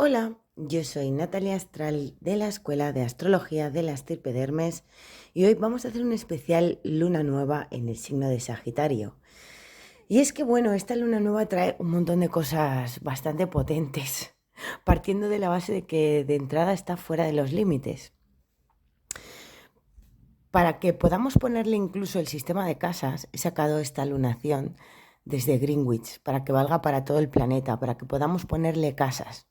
Hola, yo soy Natalia Astral de la Escuela de Astrología de la Estirpe de Hermes y hoy vamos a hacer un especial luna nueva en el signo de Sagitario. Y es que bueno, esta luna nueva trae un montón de cosas bastante potentes, partiendo de la base de que de entrada está fuera de los límites. Para que podamos ponerle incluso el sistema de casas, he sacado esta lunación desde Greenwich para que valga para todo el planeta, para que podamos ponerle casas.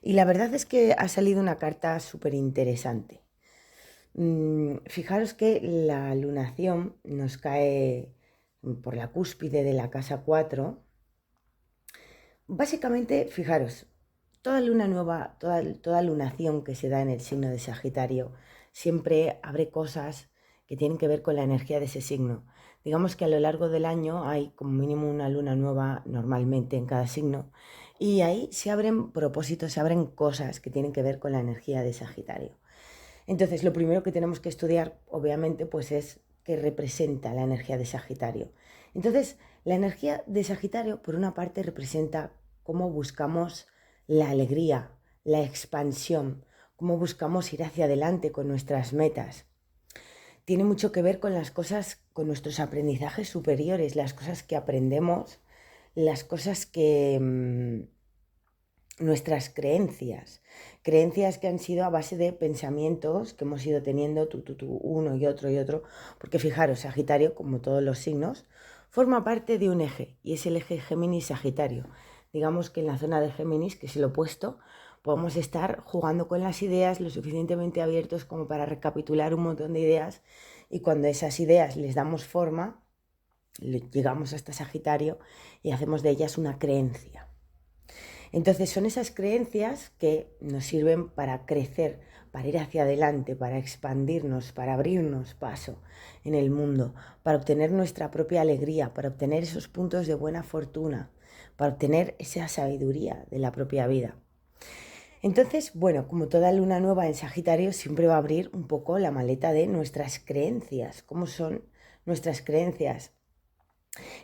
Y la verdad es que ha salido una carta súper interesante. Fijaros que la lunación nos cae por la cúspide de la casa 4. Básicamente, fijaros, toda luna nueva, toda lunación que se da en el signo de Sagitario siempre abre cosas que tienen que ver con la energía de ese signo. Digamos que a lo largo del año hay como mínimo una luna nueva normalmente en cada signo y ahí se abren propósitos, se abren cosas que tienen que ver con la energía de Sagitario. Entonces, lo primero que tenemos que estudiar, obviamente, pues es qué representa la energía de Sagitario. Entonces, la energía de Sagitario, por una parte, representa cómo buscamos la alegría, la expansión, cómo buscamos ir hacia adelante con nuestras metas. Tiene mucho que ver con las cosas, con nuestros aprendizajes superiores, las cosas que aprendemos, las cosas que nuestras creencias que han sido a base de pensamientos que hemos ido teniendo tú, uno y otro, porque fijaros, Sagitario, como todos los signos, forma parte de un eje, y es el eje Géminis-Sagitario. Digamos que en la zona de Géminis, que es el opuesto, podemos estar jugando con las ideas lo suficientemente abiertos como para recapitular un montón de ideas, y cuando esas ideas les damos forma, llegamos hasta Sagitario y hacemos de ellas una creencia. Entonces son esas creencias que nos sirven para crecer, para ir hacia adelante, para expandirnos, para abrirnos paso en el mundo, para obtener nuestra propia alegría, para obtener esos puntos de buena fortuna, para obtener esa sabiduría de la propia vida. Entonces, bueno, como toda luna nueva en Sagitario, siempre va a abrir un poco la maleta de nuestras creencias. ¿Cómo son nuestras creencias?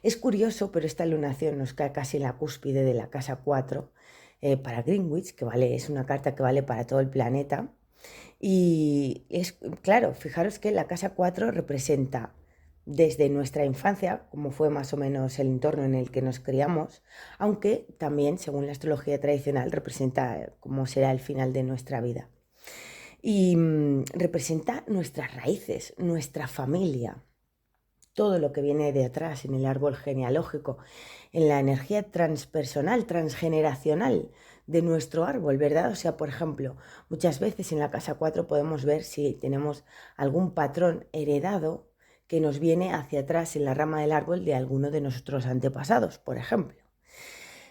Es curioso, pero esta lunación nos cae casi en la cúspide de la casa 4 para Greenwich, que vale, es una carta que vale para todo el planeta. Y es claro, fijaros que la casa 4 representa desde nuestra infancia, como fue más o menos el entorno en el que nos criamos, aunque también, según la astrología tradicional, representa cómo será el final de nuestra vida. Y representa nuestras raíces, nuestra familia, todo lo que viene de atrás en el árbol genealógico, en la energía transpersonal, transgeneracional de nuestro árbol, ¿verdad? O sea, por ejemplo, muchas veces en la casa 4 podemos ver si tenemos algún patrón heredado que nos viene hacia atrás en la rama del árbol de alguno de nuestros antepasados, por ejemplo.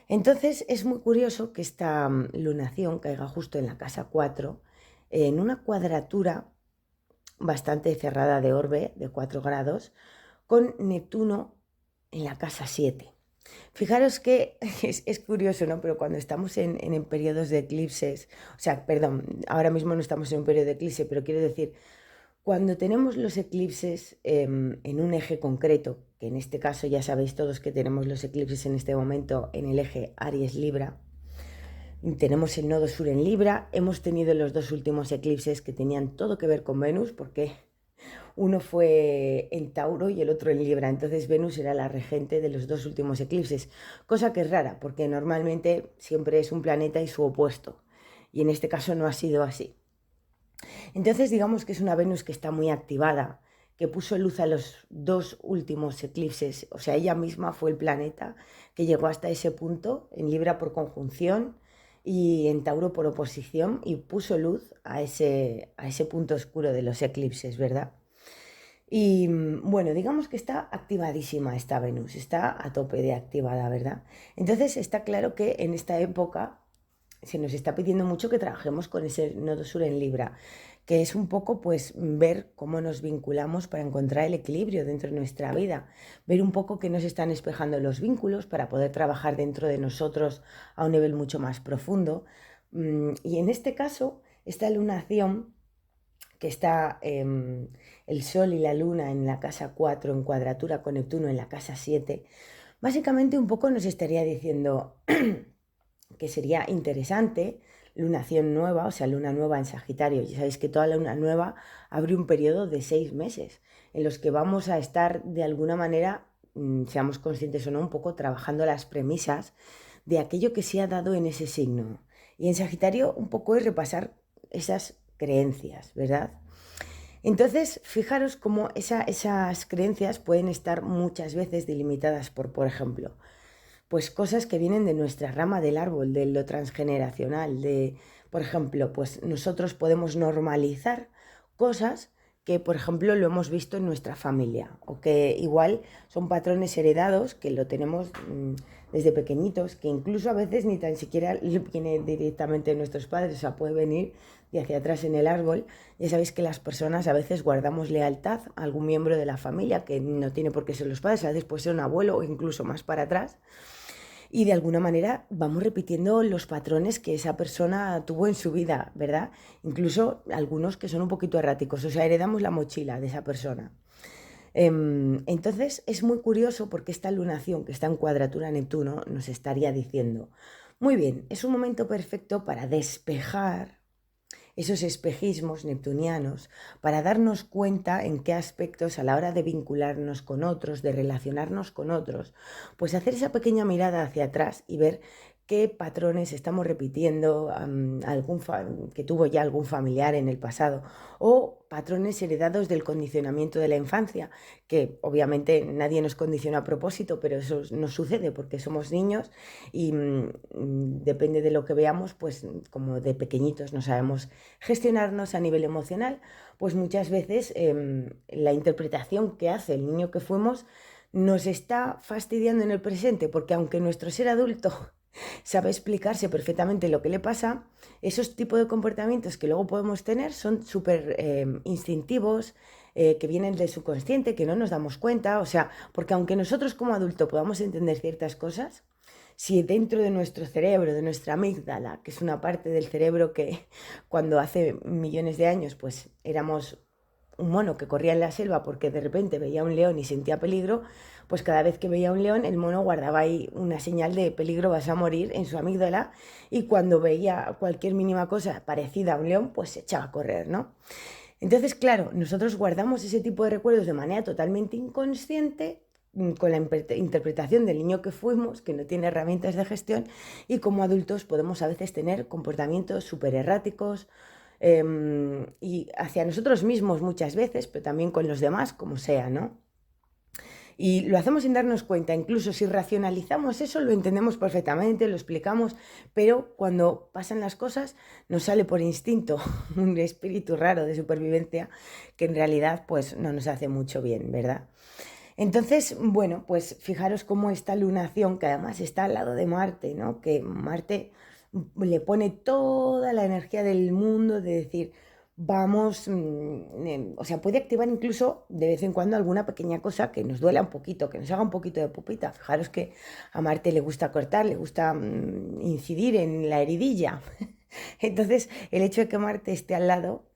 Entonces es muy curioso que esta lunación caiga justo en la casa 4, en una cuadratura bastante cerrada de orbe de 4 grados, con Neptuno en la casa 7. Fijaros que es curioso, ¿no? Pero cuando estamos en periodos de eclipses, o sea, perdón, ahora mismo no estamos en un periodo de eclipse, pero quiero decir, cuando tenemos los eclipses en un eje concreto, que en este caso ya sabéis todos que tenemos los eclipses en este momento en el eje Aries-Libra, tenemos el nodo sur en Libra, hemos tenido los dos últimos eclipses que tenían todo que ver con Venus, porque uno fue en Tauro y el otro en Libra, entonces Venus era la regente de los dos últimos eclipses, cosa que es rara, porque normalmente siempre es un planeta y su opuesto, y en este caso no ha sido así. Entonces digamos que es una Venus que está muy activada, que puso luz a los dos últimos eclipses, o sea, ella misma fue el planeta que llegó hasta ese punto, en Libra por conjunción y en Tauro por oposición, y puso luz a ese punto oscuro de los eclipses, ¿verdad? Y bueno, digamos que está activadísima esta Venus, está a tope de activada, ¿verdad? Entonces está claro que en esta época se nos está pidiendo mucho que trabajemos con ese nodo sur en Libra, que es un poco pues ver cómo nos vinculamos para encontrar el equilibrio dentro de nuestra vida, ver un poco qué nos están espejando los vínculos para poder trabajar dentro de nosotros a un nivel mucho más profundo. Y en este caso, esta lunación que está el Sol y la Luna en la casa 4 en cuadratura con Neptuno en la casa 7, básicamente un poco nos estaría diciendo que sería interesante, lunación nueva, o sea, luna nueva en Sagitario. Ya sabéis que toda luna nueva abre un periodo de 6 meses en los que vamos a estar de alguna manera, seamos conscientes o no, un poco trabajando las premisas de aquello que se ha dado en ese signo. Y en Sagitario un poco es repasar esas creencias, ¿verdad? Entonces, fijaros cómo esas creencias pueden estar muchas veces delimitadas por ejemplo, pues cosas que vienen de nuestra rama del árbol, de lo transgeneracional, por ejemplo, pues nosotros podemos normalizar cosas que, por ejemplo, lo hemos visto en nuestra familia, o que igual son patrones heredados que lo tenemos desde pequeñitos, que incluso a veces ni tan siquiera viene directamente de nuestros padres, o sea, puede venir de hacia atrás en el árbol. Ya sabéis que las personas a veces guardamos lealtad a algún miembro de la familia, que no tiene por qué ser los padres, a veces puede ser un abuelo o incluso más para atrás, y de alguna manera vamos repitiendo los patrones que esa persona tuvo en su vida, ¿verdad? Incluso algunos que son un poquito erráticos, o sea, heredamos la mochila de esa persona. Entonces es muy curioso porque esta lunación que está en cuadratura a Neptuno nos estaría diciendo, muy bien, es un momento perfecto para despejar esos espejismos neptunianos, para darnos cuenta en qué aspectos a la hora de vincularnos con otros, de relacionarnos con otros, pues hacer esa pequeña mirada hacia atrás y ver qué patrones estamos repitiendo, que tuvo ya algún familiar en el pasado, o patrones heredados del condicionamiento de la infancia, que obviamente nadie nos condiciona a propósito, pero eso nos sucede porque somos niños y depende de lo que veamos, pues como de pequeñitos no sabemos gestionarnos a nivel emocional, pues muchas veces la interpretación que hace el niño que fuimos nos está fastidiando en el presente, porque aunque nuestro ser adulto sabe explicarse perfectamente lo que le pasa, esos tipos de comportamientos que luego podemos tener son súper instintivos, que vienen del subconsciente, que no nos damos cuenta, o sea, porque aunque nosotros como adulto podamos entender ciertas cosas, si dentro de nuestro cerebro, de nuestra amígdala, que es una parte del cerebro que cuando hace millones de años pues éramos un mono que corría en la selva porque de repente veía un león y sentía peligro, pues cada vez que veía un león el mono guardaba ahí una señal de peligro, vas a morir en su amígdala, y cuando veía cualquier mínima cosa parecida a un león pues se echaba a correr, ¿no? Entonces, claro, nosotros guardamos ese tipo de recuerdos de manera totalmente inconsciente, con la interpretación del niño que fuimos, que no tiene herramientas de gestión, y como adultos podemos a veces tener comportamientos súper erráticos, y hacia nosotros mismos muchas veces, pero también con los demás, como sea, ¿no? Y lo hacemos sin darnos cuenta, incluso si racionalizamos eso, lo entendemos perfectamente, lo explicamos, pero cuando pasan las cosas nos sale por instinto un espíritu raro de supervivencia que en realidad pues no nos hace mucho bien, ¿verdad? Entonces, bueno, pues fijaros cómo esta lunación, que además está al lado de Marte, ¿no? Que Marte le pone toda la energía del mundo de decir, vamos, o sea, puede activar incluso de vez en cuando alguna pequeña cosa que nos duela un poquito, que nos haga un poquito de pupita. Fijaros que a Marte le gusta cortar, le gusta incidir en la heridilla. Entonces, el hecho de que Marte esté al lado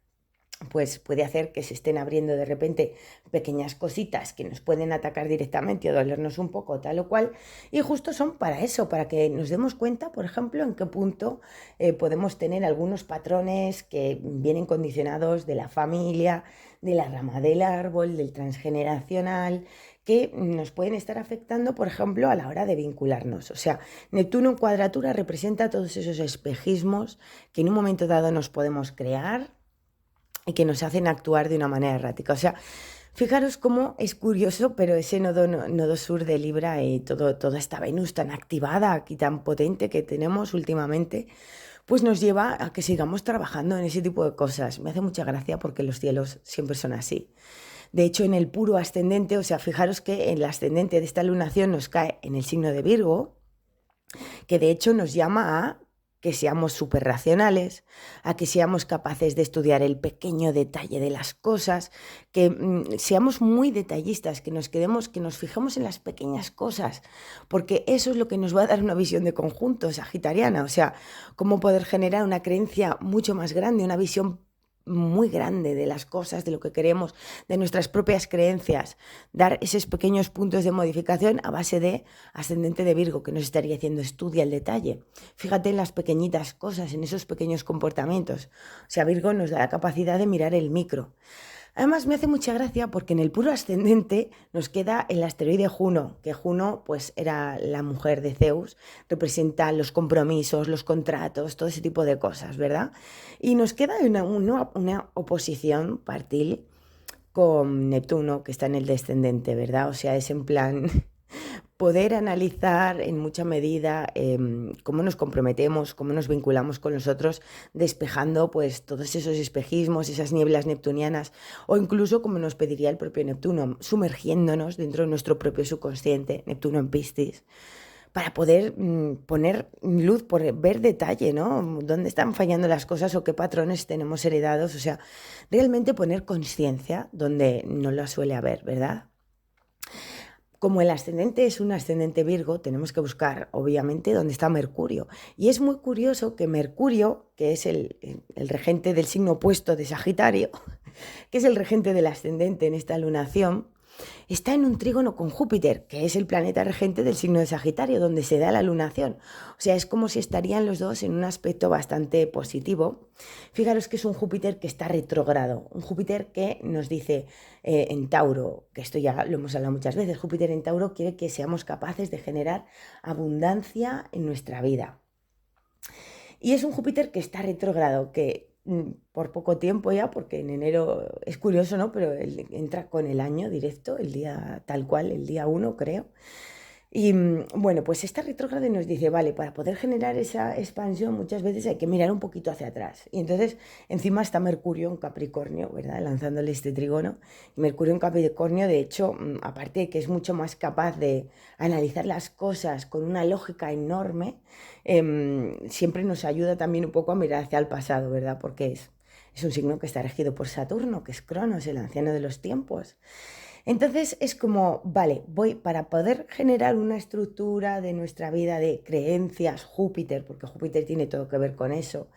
pues puede hacer que se estén abriendo de repente pequeñas cositas que nos pueden atacar directamente o dolernos un poco, tal o cual, y justo son para eso, para que nos demos cuenta, por ejemplo, en qué punto podemos tener algunos patrones que vienen condicionados de la familia, de la rama del árbol, del transgeneracional, que nos pueden estar afectando, por ejemplo, a la hora de vincularnos. O sea, Neptuno en cuadratura representa todos esos espejismos que en un momento dado nos podemos crear y que nos hacen actuar de una manera errática. O sea, fijaros cómo es curioso, pero ese nodo sur de Libra y toda esta Venus tan activada aquí, tan potente que tenemos últimamente, pues nos lleva a que sigamos trabajando en ese tipo de cosas. Me hace mucha gracia porque los cielos siempre son así. De hecho, en el puro ascendente, o sea, fijaros que el ascendente de esta lunación nos cae en el signo de Virgo, que de hecho nos llama a que seamos súper racionales, a que seamos capaces de estudiar el pequeño detalle de las cosas, que seamos muy detallistas, que nos quedemos, que nos fijemos en las pequeñas cosas, porque eso es lo que nos va a dar una visión de conjunto sagitariana, o sea, cómo poder generar una creencia mucho más grande, una visión muy grande de las cosas, de lo que queremos, de nuestras propias creencias, dar esos pequeños puntos de modificación a base de ascendente de Virgo, que nos estaría diciendo estudia el detalle. Fíjate en las pequeñitas cosas, en esos pequeños comportamientos. O sea, Virgo nos da la capacidad de mirar el micro. Además me hace mucha gracia porque en el puro ascendente nos queda el asteroide Juno, que Juno pues era la mujer de Zeus, representa los compromisos, los contratos, todo ese tipo de cosas, ¿verdad? Y nos queda una oposición partil con Neptuno, que está en el descendente, ¿verdad? O sea, es en plan poder analizar en mucha medida cómo nos comprometemos, cómo nos vinculamos con los otros, despejando pues todos esos espejismos, esas nieblas neptunianas, o incluso como nos pediría el propio Neptuno, sumergiéndonos dentro de nuestro propio subconsciente, Neptuno en Piscis, para poder poner luz, por ver detalle, ¿no? Dónde están fallando las cosas o qué patrones tenemos heredados, o sea, realmente poner conciencia donde no la suele haber, ¿verdad? Como el ascendente es un ascendente Virgo, tenemos que buscar, obviamente, dónde está Mercurio. Y es muy curioso que Mercurio, que es el regente del signo opuesto de Sagitario, que es el regente del ascendente en esta lunación, está en un trígono con Júpiter, que es el planeta regente del signo de Sagitario, donde se da la lunación. O sea, es como si estarían los dos en un aspecto bastante positivo. Fijaros que es un Júpiter que está retrógrado, un Júpiter que nos dice en Tauro, que esto ya lo hemos hablado muchas veces, Júpiter en Tauro quiere que seamos capaces de generar abundancia en nuestra vida. Y es un Júpiter que está retrógrado, que por poco tiempo ya, porque en enero es curioso, ¿no? Pero él entra con el año directo, el día tal cual, el día 1 creo. Y bueno, pues esta retrógrada nos dice, vale, para poder generar esa expansión muchas veces hay que mirar un poquito hacia atrás. Y entonces encima está Mercurio en Capricornio, ¿verdad? Lanzándole este trígono. Y Mercurio en Capricornio, de hecho, aparte de que es mucho más capaz de analizar las cosas con una lógica enorme, siempre nos ayuda también un poco a mirar hacia el pasado, ¿verdad? Porque es un signo que está regido por Saturno, que es Cronos, el anciano de los tiempos. Entonces es como, vale, voy para poder generar una estructura de nuestra vida de creencias, Júpiter, porque Júpiter tiene todo que ver con eso.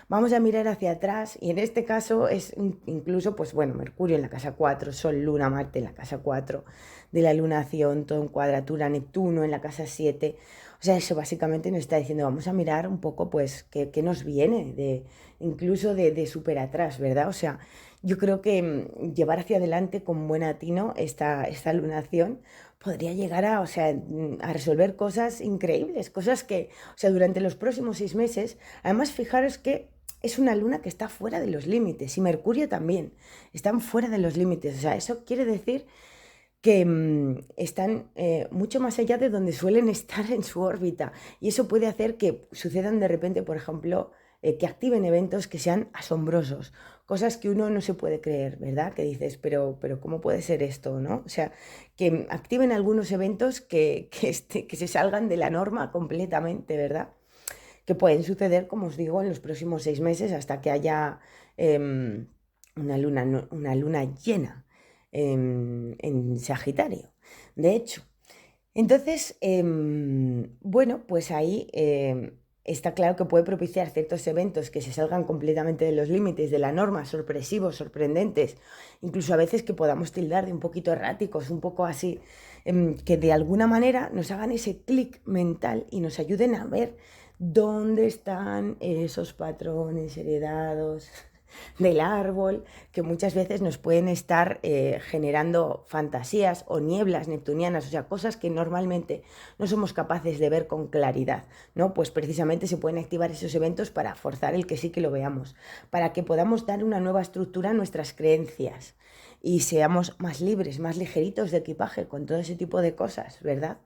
Vamos a mirar hacia atrás y en este caso es incluso, pues bueno, Mercurio en la casa 4, Sol, Luna, Marte en la casa 4 de la lunación, todo en cuadratura, Neptuno en la casa 7. O sea, eso básicamente nos está diciendo, vamos a mirar un poco, pues, qué nos viene, incluso de súper atrás, ¿verdad? O sea, yo creo que llevar hacia adelante con buen atino esta lunación podría llegar a, o sea, a resolver cosas increíbles, cosas que, o sea, durante los próximos 6 meses, además fijaros que es una luna que está fuera de los límites y Mercurio también, están fuera de los límites, o sea, eso quiere decir que están mucho más allá de donde suelen estar en su órbita y eso puede hacer que sucedan de repente, por ejemplo, que activen eventos que sean asombrosos, cosas que uno no se puede creer, ¿verdad? Que dices, pero ¿cómo puede ser esto, no? O sea, que activen algunos eventos que se salgan de la norma completamente, ¿verdad? Que pueden suceder, como os digo, en los próximos 6 meses hasta que haya una luna llena en Sagitario. De hecho, entonces, bueno, pues ahí está claro que puede propiciar ciertos eventos que se salgan completamente de los límites de la norma, sorpresivos, sorprendentes, incluso a veces que podamos tildar de un poquito erráticos, un poco así, que de alguna manera nos hagan ese clic mental y nos ayuden a ver dónde están esos patrones heredados del árbol que muchas veces nos pueden estar generando fantasías o nieblas neptunianas, o sea, cosas que normalmente no somos capaces de ver con claridad, ¿no? Pues precisamente se pueden activar esos eventos para forzar el que sí que lo veamos, para que podamos dar una nueva estructura a nuestras creencias y seamos más libres, más ligeritos de equipaje con todo ese tipo de cosas, ¿verdad?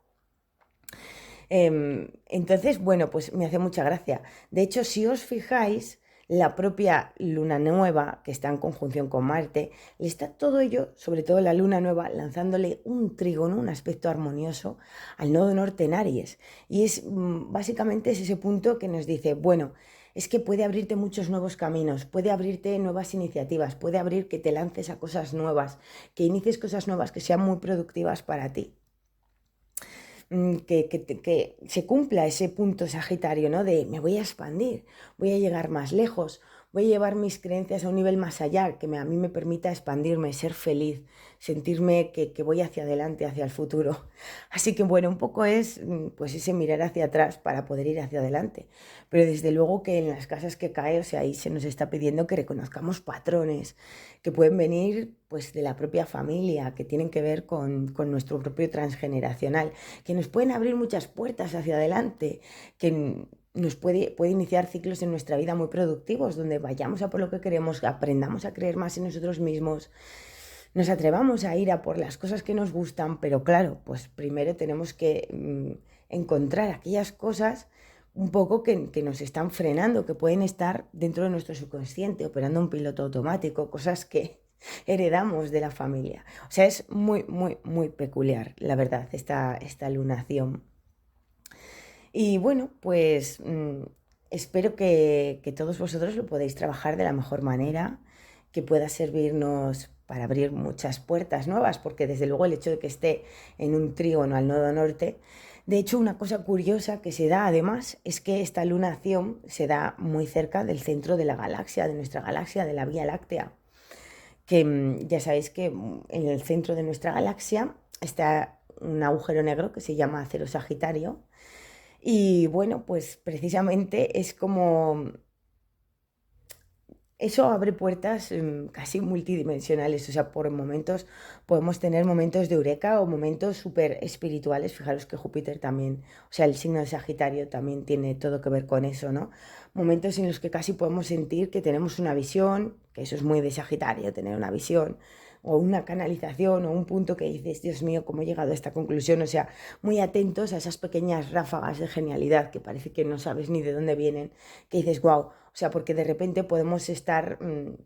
Entonces, bueno, pues me hace mucha gracia. De hecho, si os fijáis, la propia luna nueva, que está en conjunción con Marte, le está todo ello, sobre todo la luna nueva, lanzándole un trígono, un aspecto armonioso al nodo norte en Aries. Y es básicamente es ese punto que nos dice, bueno, es que puede abrirte muchos nuevos caminos, puede abrirte nuevas iniciativas, puede abrir que te lances a cosas nuevas, que inicies cosas nuevas que sean muy productivas para ti. Que se cumpla ese punto sagitario, ¿no? De me voy a expandir, voy a llegar más lejos, voy a llevar mis creencias a un nivel más allá, que a mí me permita expandirme, ser feliz, sentirme que voy hacia adelante, hacia el futuro. Así que bueno, un poco es pues ese mirar hacia atrás para poder ir hacia adelante. Pero desde luego que en las casas que cae, o sea, ahí se nos está pidiendo que reconozcamos patrones que pueden venir pues de la propia familia, que tienen que ver con nuestro propio transgeneracional, que nos pueden abrir muchas puertas hacia adelante, que nos puede iniciar ciclos en nuestra vida muy productivos, donde vayamos a por lo que queremos, aprendamos a creer más en nosotros mismos, nos atrevamos a ir a por las cosas que nos gustan, pero claro, pues primero tenemos que encontrar aquellas cosas un poco que nos están frenando, que pueden estar dentro de nuestro subconsciente, operando un piloto automático, cosas que heredamos de la familia. O sea, es muy, muy, muy peculiar, la verdad, esta lunación. Y bueno, pues espero que todos vosotros lo podáis trabajar de la mejor manera, que pueda servirnos para abrir muchas puertas nuevas, porque desde luego el hecho de que esté en un trígono al nodo norte, de hecho una cosa curiosa que se da además es que esta lunación se da muy cerca del centro de la galaxia, de nuestra galaxia, de la Vía Láctea, que ya sabéis que en el centro de nuestra galaxia está un agujero negro que se llama Cero Sagitario. Y bueno, pues precisamente es como eso abre puertas casi multidimensionales, o sea, por momentos podemos tener momentos de eureka o momentos súper espirituales. Fijaros que Júpiter también, o sea, el signo de Sagitario también tiene todo que ver con eso, ¿no? Momentos en los que casi podemos sentir que tenemos una visión, que eso es muy de Sagitario, tener una visión, o una canalización, o un punto que dices, Dios mío, ¿cómo he llegado a esta conclusión? O sea, muy atentos a esas pequeñas ráfagas de genialidad que parece que no sabes ni de dónde vienen, que dices, wow. O sea, porque de repente podemos estar,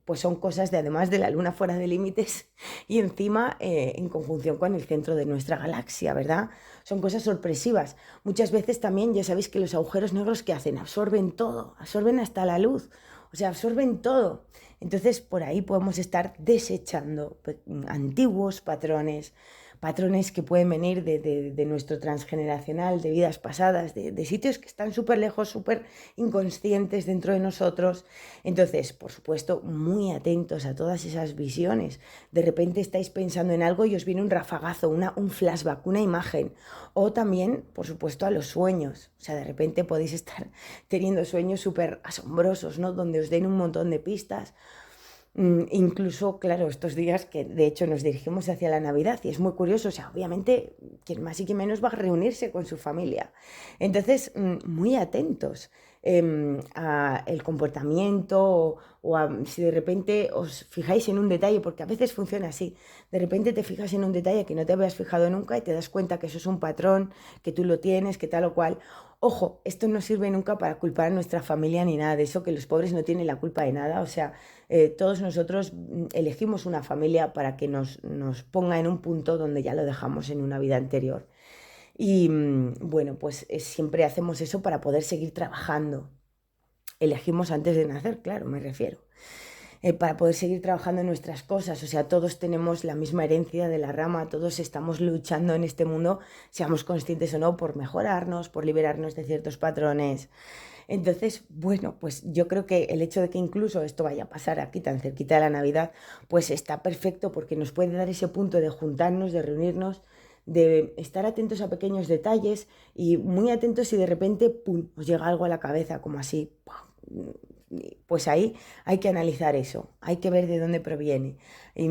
pues son cosas de además de la luna fuera de límites y encima en conjunción con el centro de nuestra galaxia, ¿verdad? Son cosas sorpresivas. Muchas veces también ya sabéis que los agujeros negros ¿qué hacen? Absorben todo, absorben hasta la luz, o sea, absorben todo. Entonces por ahí podemos estar desechando antiguos patrones que pueden venir de nuestro transgeneracional, de vidas pasadas, de sitios que están súper lejos, súper inconscientes dentro de nosotros. Entonces, por supuesto, muy atentos a todas esas visiones. De repente estáis pensando en algo y os viene un rafagazo, un flashback, una imagen. O también, por supuesto, a los sueños. O sea, de repente podéis estar teniendo sueños súper asombrosos, ¿no? Donde os den un montón de pistas. Incluso, claro, estos días que de hecho nos dirigimos hacia la Navidad y es muy curioso, o sea, obviamente, quien más y quien menos va a reunirse con su familia. Entonces, muy atentos a el comportamiento o a si de repente os fijáis en un detalle, porque a veces funciona así, de repente te fijas en un detalle que no te habías fijado nunca y te das cuenta que eso es un patrón, que tú lo tienes, que tal o cual. Ojo, esto no sirve nunca para culpar a nuestra familia ni nada de eso, que los pobres no tienen la culpa de nada, o sea, todos nosotros elegimos una familia para que nos ponga en un punto donde ya lo dejamos en una vida anterior. Y bueno, pues siempre hacemos eso para poder seguir trabajando. Elegimos antes de nacer, claro, me refiero. Para poder seguir trabajando en nuestras cosas, o sea, todos tenemos la misma herencia de la rama, todos estamos luchando en este mundo, seamos conscientes o no, por mejorarnos, por liberarnos de ciertos patrones. Entonces, bueno, pues yo creo que el hecho de que incluso esto vaya a pasar aquí tan cerquita de la Navidad, pues está perfecto porque nos puede dar ese punto de juntarnos, de reunirnos, de estar atentos a pequeños detalles y muy atentos si de repente, ¡pum!, os llega algo a la cabeza, como así, ¡pum! Pues ahí hay que analizar eso, hay que ver de dónde proviene. Y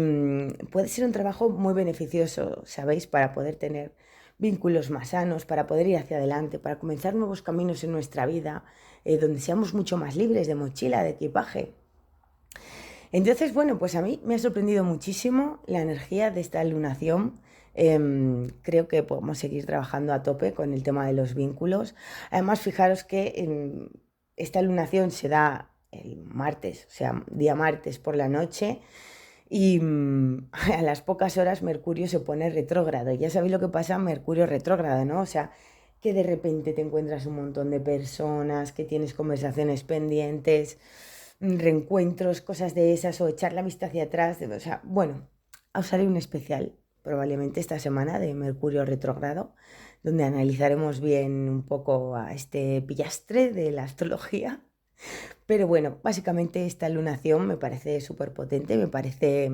puede ser un trabajo muy beneficioso, ¿sabéis? Para poder tener vínculos más sanos, para poder ir hacia adelante, para comenzar nuevos caminos en nuestra vida, donde seamos mucho más libres de mochila, de equipaje. Entonces, bueno, pues a mí me ha sorprendido muchísimo la energía de esta lunación. Creo que podemos seguir trabajando a tope con el tema de los vínculos. Además, fijaros que esta lunación se da el martes, o sea, día martes por la noche. Y a las pocas horas Mercurio se pone retrógrado. Ya sabéis lo que pasa, Mercurio retrógrado, ¿no? O sea, que de repente te encuentras un montón de personas, que tienes conversaciones pendientes, reencuentros, cosas de esas, o echar la vista hacia atrás. O sea, bueno, os haré un especial probablemente esta semana de Mercurio retrógrado, donde analizaremos bien un poco a este pillastre de la astrología. Pero bueno, básicamente esta lunación me parece súper potente, me parece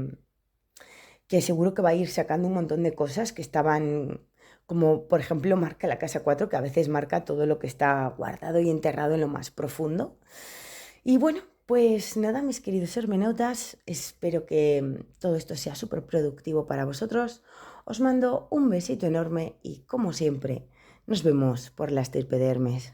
que seguro que va a ir sacando un montón de cosas que estaban, como por ejemplo marca la casa 4 que a veces marca todo lo que está guardado y enterrado en lo más profundo. Y bueno, pues nada, mis queridos hermenautas, espero que todo esto sea súper productivo para vosotros. Os mando un besito enorme y como siempre, nos vemos por la estirpe de Hermes.